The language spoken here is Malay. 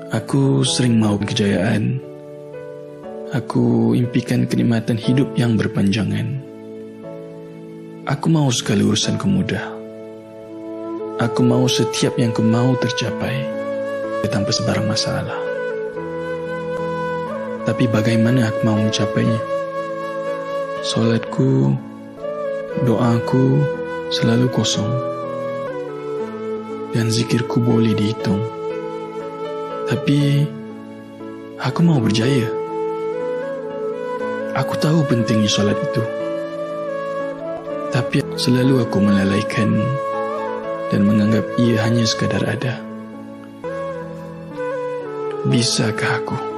Aku sering mahu kejayaan. Aku impikan kenikmatan hidup yang berpanjangan. Aku mahu segala urusanku mudah. Aku mahu setiap yang ku mahu tercapai tanpa sebarang masalah. Tapi bagaimana aku mahu mencapainya? Solatku, doaku selalu kosong. Dan zikirku boleh dihitung. Tapi aku mahu berjaya. Aku tahu pentingnya solat itu. Tapi selalu aku melalaikan dan menganggap ia hanya sekadar ada. Bisakah aku